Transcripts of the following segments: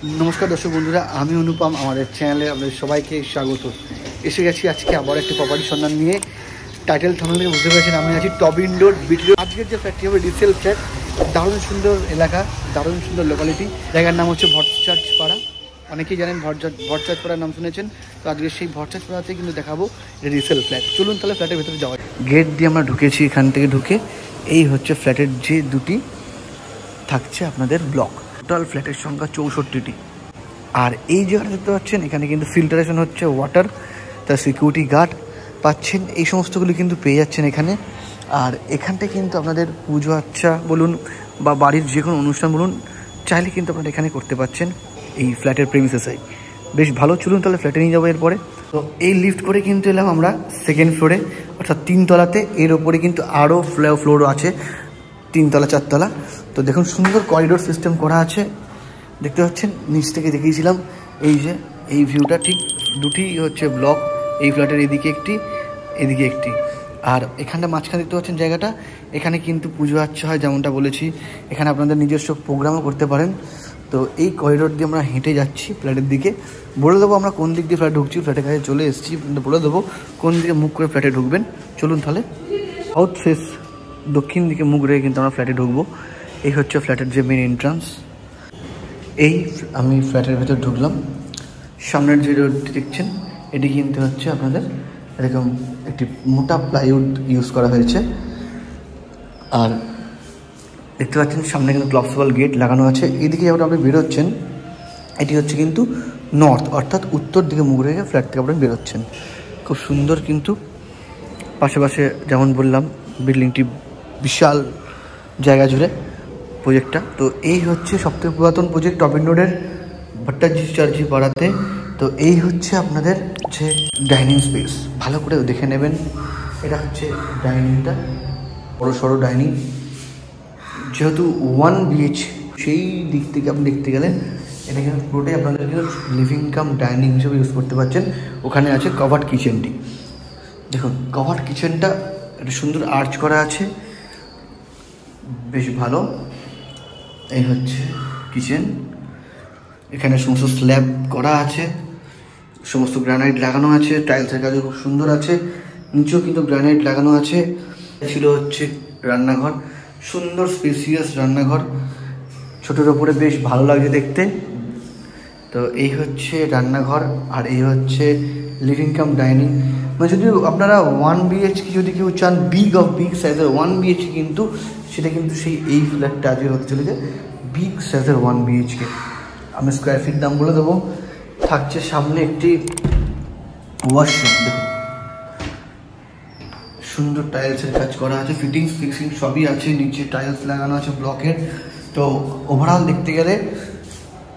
নমস্কার দর্শক বন্ধুরা, আমি অনুপম। আমাদের চ্যানেলে আপনাদের সবাইকে স্বাগত। এসে গেছি আজকে আবার একটি প্রপার্টি সন্ধান নিয়ে। টাইটেল থাম্বনেল বুঝতে পেরেছেন, আমি আছি টপ ইনডোর বিটি। আজকের যে ফ্ল্যাটটি হবে রিসেল ফ্ল্যাট। দারুণ সুন্দর এলাকা, দারুণ সুন্দর লোকালিটি। জায়গার নাম হচ্ছে ভট্টাচার্য পাড়া। অনেকেই জানেন ভট্টাচার্য পাড়ার নাম শুনেছেন। তো আজকে সেই ভট্টাচার্য পাড়াতে কিন্তু দেখাবো রিসেল ফ্ল্যাট। চলুন তাহলে ফ্ল্যাটের ভেতরে যাওয়া। গেট দিয়ে আমরা ঢুকেছি, এখান থেকে ঢুকে এই হচ্ছে ফ্ল্যাটের যে দুটি থাকছে আপনাদের ব্লক। টোটাল ফ্ল্যাটের সংখ্যা 64টি। আর এই জায়গাটা দেখতে পাচ্ছেন, এখানে কিন্তু ফিল্টারেশন হচ্ছে ওয়াটার, তার সিকিউরিটি গার্ড পাচ্ছেন, এই সমস্তগুলি কিন্তু পেয়ে যাচ্ছেন এখানে। আর এখানটায় কিন্তু আপনাদের পুজো আচ্ছা বলুন বা বাড়ির যে কোনো অনুষ্ঠান বলুন, চাইলে কিন্তু আপনারা এখানে করতে পারছেন এই ফ্ল্যাটের প্রেমিসেসে। বেশ ভালো। চলুন তাহলে ফ্ল্যাটে নিয়ে যাবো এরপরে। তো এই লিফট করে কিন্তু এলাম আমরা সেকেন্ড ফ্লোরে, অর্থাৎ 3 তলাতে। এর ওপরে কিন্তু আরও ফ্লোরও আছে, 3 তলা 4 তলা। তো দেখুন সুন্দর করিডোর সিস্টেম করা আছে, দেখতে পাচ্ছেন। নিচ থেকে দেখিয়েছিলাম এই যে এই ভিউটা, ঠিক দুটি হচ্ছে ব্লক। এই ফ্ল্যাটের এদিকে একটি, এদিকে একটি। আর এখানটা মাঝখানে দেখতে পাচ্ছেন জায়গাটা, এখানে কিন্তু পুজো আচ্ছা হয় যেমনটা বলেছি। এখানে আপনাদের নিজস্ব প্রোগ্রামও করতে পারেন। তো এই করিডোর দিয়ে আমরা হেঁটে যাচ্ছি ফ্ল্যাটের দিকে। বলে দেবো আমরা কোন দিক দিয়ে ফ্ল্যাট ঢুকছি। ফ্ল্যাটের কাছে চলে এসেছি, বলে দেবো কোন দিকে মুখ করে ফ্ল্যাটে ঢুকবেন। চলুন তাহলে। সাউথ ফেস, দক্ষিণ দিকে মুখ রেখে কিন্তু আমরা ফ্ল্যাটে ঢুকবো। এই হচ্ছে ফ্ল্যাটের যে মেন এন্ট্রান্স। এই আমি ফ্ল্যাটের ভেতর ঢুকলাম। সামনের যে রোডটি দেখছেন, এটি কিন্তু হচ্ছে আপনাদের এরকম একটি মোটা প্লাইউড ইউজ করা হয়েছে। আর দেখতে পাচ্ছেন সামনে কিন্তু ক্লপসিবল গেট লাগানো আছে। এইদিকে যখন আপনি বেরোচ্ছেন, এটি হচ্ছে কিন্তু নর্থ, অর্থাৎ উত্তর দিকে মুখ রেখে ফ্ল্যাট থেকে আপনি বেরোচ্ছেন। খুব সুন্দর কিন্তু পাশে যেমন বললাম বিল্ডিংটি বিশাল জায়গা জুড়ে প্রজেক্টটা। তো এই হচ্ছে সবথেকে পুরাতন প্রজেক্ট টপ ইনডোরের ভট্টাচার্য পাড়াতে। তো এই হচ্ছে আপনাদের হচ্ছে ডাইনিং স্পেস, ভালো করে দেখে নেবেন। এটা হচ্ছে ডাইনিংটা, বড় সড়ো ডাইনিং। যেহেতু 1 BH, সেই দিক থেকে আপনি দেখতে গেলে এটা কিন্তু পুরোটাই আপনাদের কিন্তু লিভিং কাম ডাইনিং হিসেবে ইউজ করতে পারছেন। ওখানে আছে কভার্ড কিচেনটি। দেখুন কভার্ড কিচেনটা একটা সুন্দর আর্চ করা আছে, বেশ ভালো। এই হচ্ছে কিচেন, এখানে সমস্ত স্ল্যাব করা আছে, সমস্ত গ্রানাইট লাগানো আছে, টাইলসের কাজও খুব সুন্দর আছে। নিচেও কিন্তু গ্রানাইট লাগানো আছে। ছিল হচ্ছে রান্নাঘর, সুন্দর স্পেসিয়াস রান্নাঘর, ছোটোর ওপরে বেশ ভালো লাগছে দেখতে। তো এই হচ্ছে রান্নাঘর, আর এই হচ্ছে লিভিং কাম ডাইনিং। মানে যদি আপনারা 1 BHK যদি কেউ চান বিগ সাইজের 1 BHK, কিন্তু সেটা কিন্তু সেই এই ফ্ল্যাটটা আজকে হতে চলেছে বিগ সাইজের 1 BHK। আমি স্কোয়ার ফিট দাম বলে দেবো। থাকছে সামনে একটি ওয়াশরুম, দেখুন সুন্দর টাইলসের কাজ করা আছে, ফিক্সিং সবই আছে, নিচে টাইলস লাগানো আছে ব্লকের। তো ওভারঅল দেখতে গেলে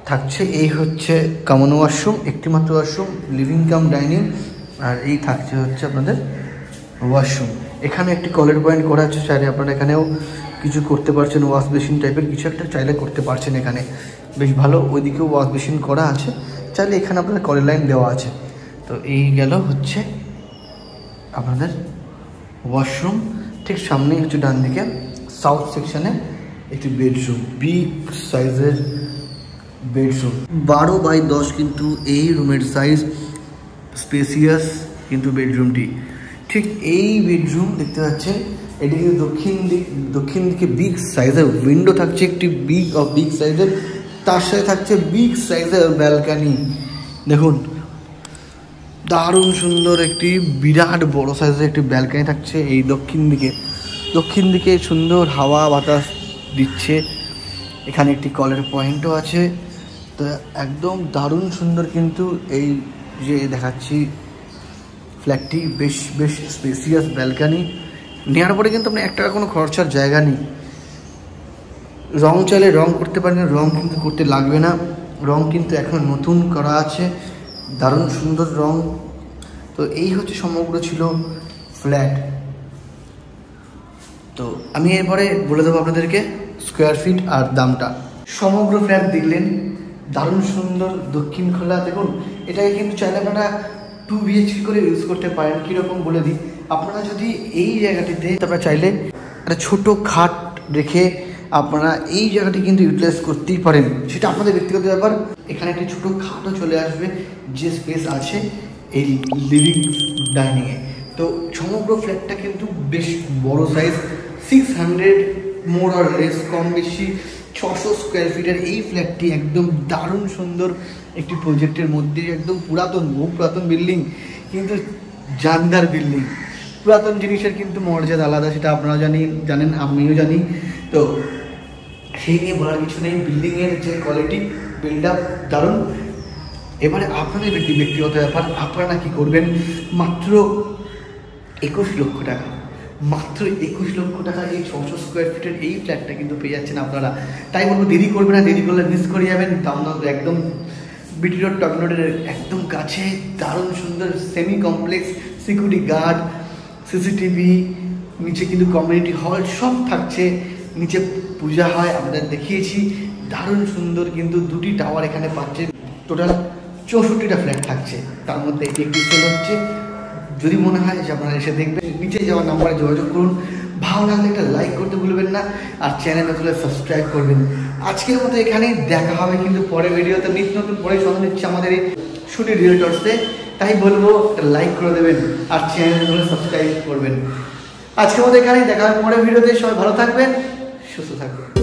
থাকছে এই হচ্ছে কমন ওয়াশরুম, একটি মাত্র ওয়াশরুম, লিভিং কাম ডাইনিং। আর এই থাকছে হচ্ছে আপনাদের ওয়াশরুম। এখানে একটি কলের পয়েন্ট করা আছে, চাইলে আপনারা এখানেও কিছু করতে পারছেন, ওয়াশ বেসিন টাইপের কিছু একটা চাইলে করতে পারছেন এখানে, বেশ ভালো। ওইদিকেও ওয়াশ বেসিন করা আছে, চাইলে এখানে আপনাদের কলের লাইন দেওয়া আছে। তো এই গেল হচ্ছে আপনাদের ওয়াশরুম। ঠিক সামনেই হচ্ছে ডান দিকে সাউথ সেকশনে একটি বেডরুম, বিগ সাইজের বেডরুম, 12x10 কিন্তু এই রুমের সাইজ, স্পেসিয়াস কিন্তু বেডরুমটি। ঠিক এই বেডরুম দেখতে পাচ্ছেন, এটি কিন্তু দক্ষিণ দিকে বিগ সাইজের উইন্ডো থাকছে, একটি বিগ সাইজের। তার সাথে থাকছে বিগ সাইজের ব্যালকানি। দেখুন দারুণ সুন্দর একটি বিরাট বড় সাইজের একটি ব্যালকানি থাকছে এই দক্ষিণ দিকে সুন্দর হাওয়া বাতাস দিচ্ছে। এখানে একটি কলের পয়েন্টও আছে। তো একদম দারুণ সুন্দর কিন্তু এই যে দেখাচ্ছি ফ্ল্যাটটি, বেশ স্পেসিয়াস ব্যালকানি। নেওয়ার পরে কিন্তু আপনার 1 টাকা কোনো খরচার জায়গা নেই। রং চাইলে রং করতে পারেন, রং কিন্তু করতে লাগবে না। রং কিন্তু এখন নতুন করা আছে, দারুণ সুন্দর রং। তো এই হচ্ছে সমগ্র ছিল ফ্ল্যাট। তো আমি এরপরে বলে দেবো আপনাদেরকে স্কোয়ার ফিট আর দামটা। সমগ্র ফ্ল্যাট দেখলেন, দারুণ সুন্দর দক্ষিণ খোলা। দেখুন এটাকে কিন্তু চাইলে আপনারা 2 BHK করে ইউজ করতে পারেন। কীরকম বলে দিই, আপনারা যদি এই জায়গাটিতে আপনারা চাইলে একটা ছোটো খাট রেখে আপনারা এই জায়গাটি কিন্তু ইউটিলাইজ করতেই পারেন, সেটা আপনাদের ব্যক্তিগত ব্যাপার। এখানে একটি ছোটো খাটও চলে আসবে, যে স্পেস আছে এই লিভিং ডাইনিংয়ে। তো সমগ্র ফ্ল্যাটটা কিন্তু বেশ বড় সাইজ, 600 মোর আর লেস, কম বেশি 600 স্কোয়ার ফিটের এই ফ্ল্যাটটি একদম দারুণ সুন্দর একটি প্রজেক্টের মধ্যে, একদম পুরাতন, বহু পুরাতন বিল্ডিং, কিন্তু জানদার বিল্ডিং। পুরাতন জিনিসের কিন্তু মর্যাদা আলাদা, সেটা আপনারা জানেন, আমিও জানি। তো সেই নিয়ে বলার কিছু নেই, বিল্ডিংয়ের যে কোয়ালিটি, বিল্ড আপ দারুণ। এবারে আপনাদের ব্যক্তিগত ব্যাপার, আপনারা কী করবেন, মাত্র 21 লক্ষ টাকা, মাত্র 21 লক্ষ টাকা এই 600 স্কোয়ার ফিটের এই ফ্ল্যাটটা কিন্তু পেয়ে যাচ্ছেন আপনারা। তাই বলবো দেরি করবেন না, দেরি করলে মিস করে যাবেন। দামনগর একদম বিটি রোড, টবিন রোডের একদম কাছে, দারুণ সুন্দর semi complex, security guard, CCTV, নিচে কিন্তু কমিউনিটি হল সব থাকছে, নিচে পূজা হয়, আপনাদের দেখিয়েছি। দারুণ সুন্দর কিন্তু 2টি টাওয়ার এখানে পাচ্ছে, টোটাল 64টা ফ্ল্যাট থাকছে, তার মধ্যে এটি একটি সেল হচ্ছে। যদি মনে হয় যে আপনারা এসে দেখবেন, নিচে যাওয়ার নাম্বারে যোগাযোগ করুন। ভালো লাগলে একটা লাইক করতে ভুলবেন না, আর চ্যানেল নতুন সাবস্ক্রাইব করবেন। আজকের মতো এখানেই দেখা হবে কিন্তু পরের ভিডিওতে, নিত্য নতুন পরে সন্ধান দিচ্ছে আমাদের এই শুটি রিয়েলটর্সে। তাই বলবো একটা লাইক করে দেবেন আর চ্যানেল নতুন সাবস্ক্রাইব করবেন। আজকের মতো এখানেই দেখা হবে পরের ভিডিওতে। সবাই ভালো থাকবেন, সুস্থ থাকবেন।